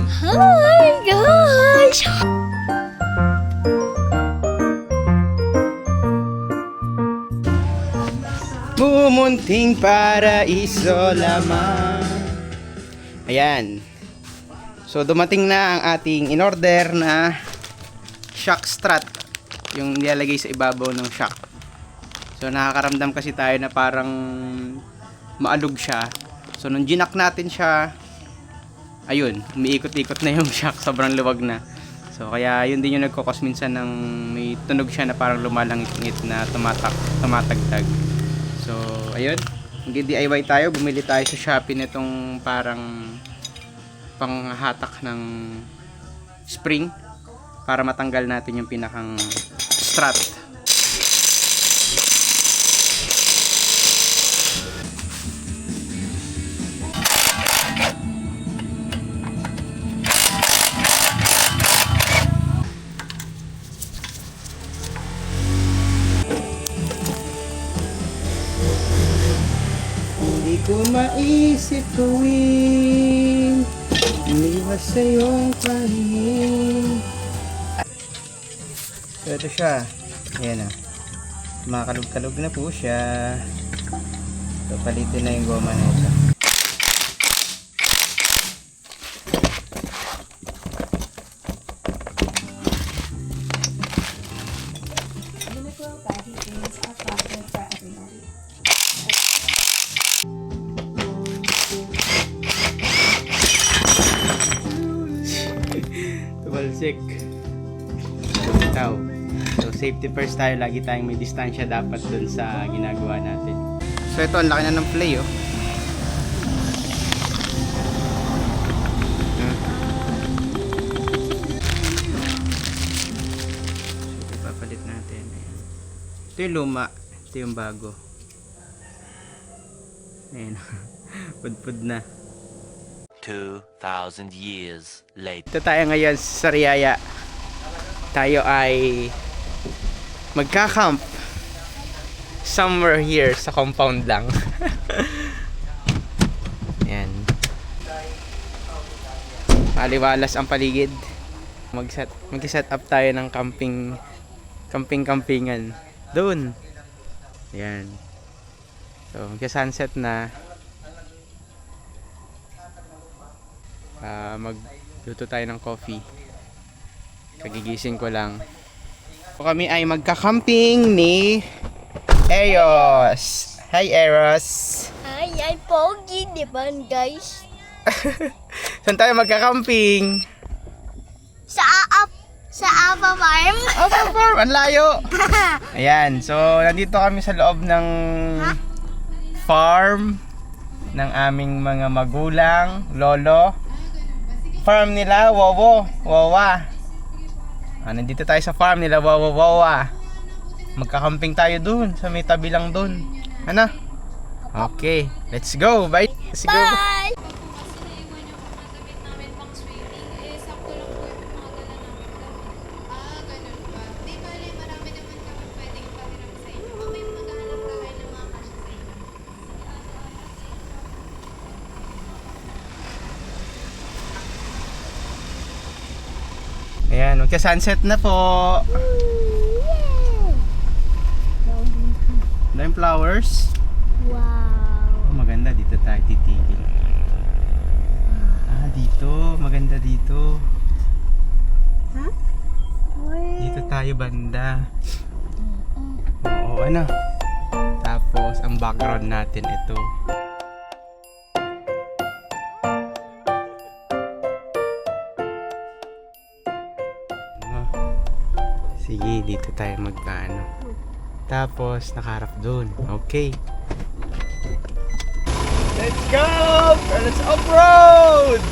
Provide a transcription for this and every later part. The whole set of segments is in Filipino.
Hi guys! Mumunting paraiso lamang. Ayan. So dumating na ang ating in-order na shock strut. Yung nilalagay sa ibabaw ng shock. So nakakaramdam kasi tayo na parang maalog siya. So nung ginak natin siya, ayun, umiikot-ikot na yung shock. Sobrang luwag na. So kaya yun din yung nagkakos minsan ng may tunog siya na parang lumalangit-ngit na tumatagtag. So, ayun. Mag-DIY tayo. Bumili tayo sa Shopee nitong parang panghatak ng spring para matanggal natin yung pinakang strut. Hindi ko maisip gawin umiwas sa iyong paningin. So ito siya. Ayan na. Makakalog-kalog na po siya. So palitin na yung goma na ito. Tumalsik. Bitaw. So safety first tayo. Lagi tayong may distansya dapat dun sa ginagawa natin. So ito, ang laki na ng play oh. So ipapalit natin. Ito yung luma. Ito yung bago. Ayan. Pudpud na. 2,000 years later. Ito tayo ngayon sa Riyaya. Tayo ay magka-camp somewhere here sa compound lang. Ayan. Maliwalas ang paligid. Mag-set up tayo ng campingan. Doon. Ayan. So, magka-sunset na. Magluto tayo ng coffee. Kagigising ko lang. So, kami ay magka-camping ni Eros. Hi Eros. Hi, I'm Pogi, di ba guys? Saan tayo magka-camping? Sa Apa Farm? Apa Farm, ang layo. Ayan, so nandito kami sa loob ng farm ng aming mga magulang, lolo. Farm nila, Wawa. Nandito tayo sa farm nila, Wawa. Magkakamping tayo dun, sa may tabi lang dun. Ano? Okay, let's go. Bye. Let's go. Bye! Ayan, magka-sunset na po. Daming flowers. Wow! Maganda, dito tayo titigil. Dito. Maganda dito. Huh? Dito tayo banda. Oo, ano? Tapos, ang background natin ito. Sige, dito tayo magkaano. Tapos, nakaharap doon. Okay. Let's go! Let's off-road!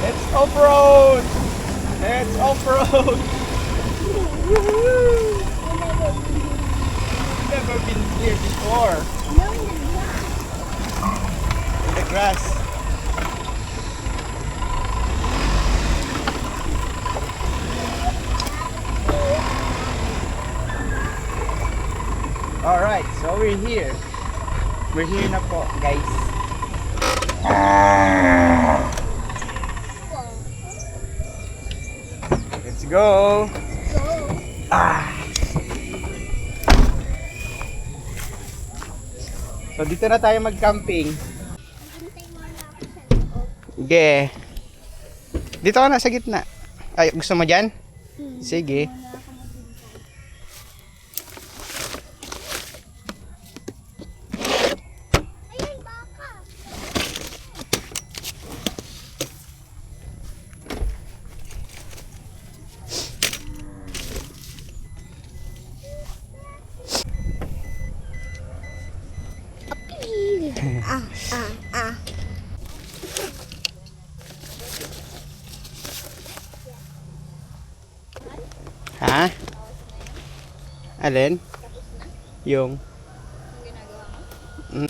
Let's off-road! Let's off-road! Never been here before. In the grass. Alright, so we're here. We're here na po, guys. Let's go! So, dito na tayo mag-camping. Sige. Dito ka na sa gitna. Ay, gusto mo dyan? Sige. Ayun, baka. Ha? Alin? Yung? Mm.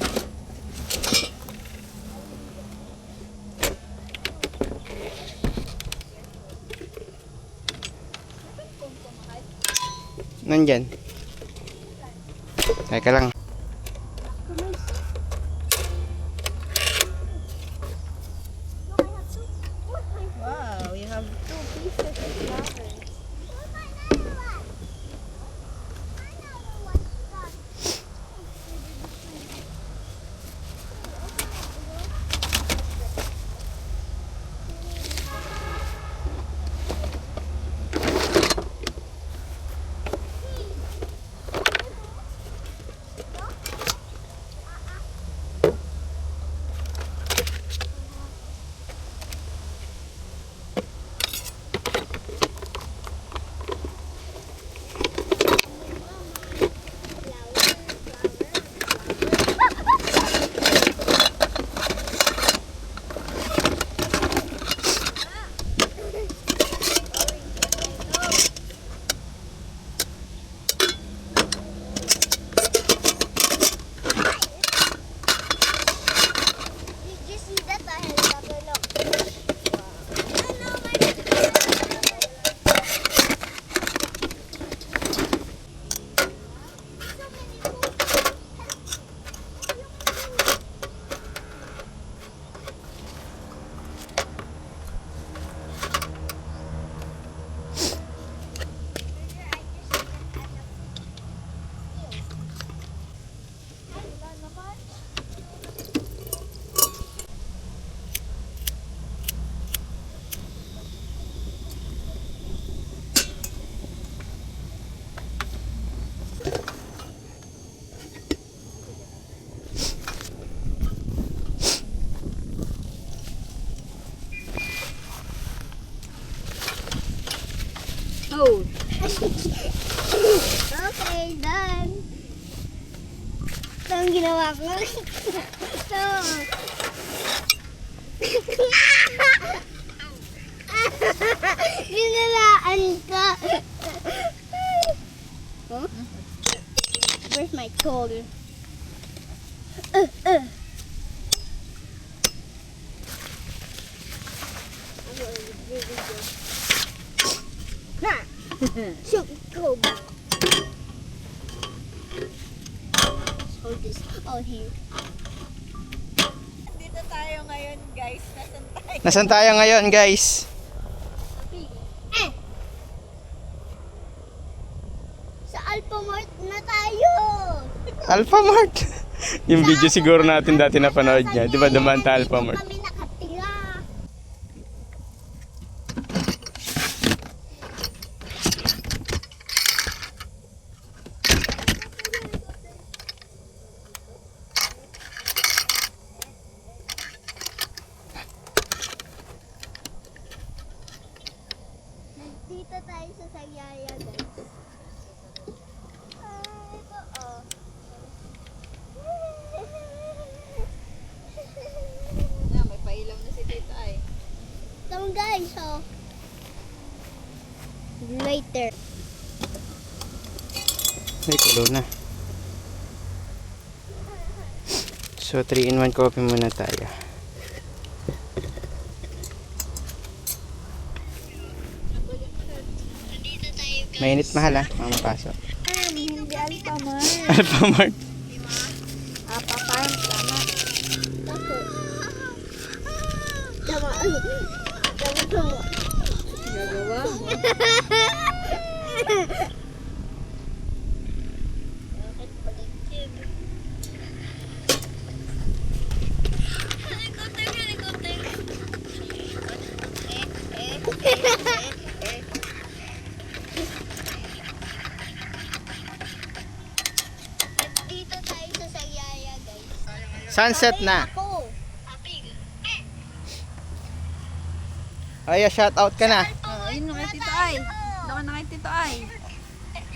Nandyan. Teka lang. Wow, you have 2 pieces of flowers. Did you see that? I had another look. Oh. Okay, done. Ito ang ginawa ko. Ito. Ginalaan ka. Huh? Where's my tool? Shoot, go back. Hold this out here. Dito tayo ngayon, guys. Nasaan tayo? Nasaan tayo ngayon, guys? Sa Alphamart na tayo. Alphamart. Yung video siguro natin dati napanood niya. Di ba dumaan tayo Alphamart? Kami nakatira. Dito tayo sa Sayaya, guys. Ito, oh. Na, may pailaw na si Tita ay. Ito, guys, oh. Later. Ay, kulo na. So, 3-in-1 coffee muna tayo. Mainit mahal, ha? Mamapasok. Hindi Alphamart. Alphamart. Papa Farm Gagawa mo. Dito tayo sa Sayaya, guys. Sunset na. Ako. Ay, shout out ka na. Oh, ayun na kay Tito Ay. Doon na kay Tito Ay.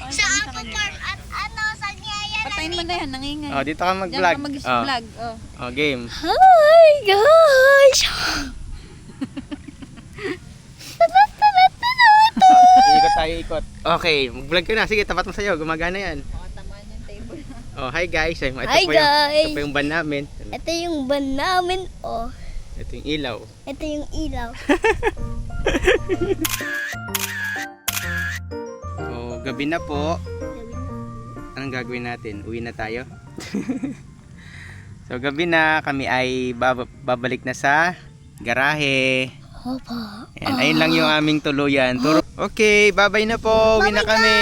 Sa Aqua Park at ano, Sayaya. Patayin mo na yan, nangingay. Oh, dito ka Diyan mag-vlog. ka mag-vlog. Oh. Oh, game. Hi, guys! Ikot tayo, ikot. Okay, mag-vlog ka na. Sige, tapat mo sa'yo. Gumagana yan. Pakatamaan yung table. Oh, hi guys. Ito Hi, po guys. Ito po yung van namin. Ito yung van namin, oh. Ito yung ilaw. Ito yung ilaw. Oh, gabi na po. Anong gagawin natin? Uwi na tayo? So, gabi na. Kami ay babalik na sa garahe. Opo. Ayan, ayun lang yung aming tuluyan. Okay, bye-bye na po. Uwi na kami.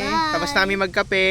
Bye. Tapos namin magkape.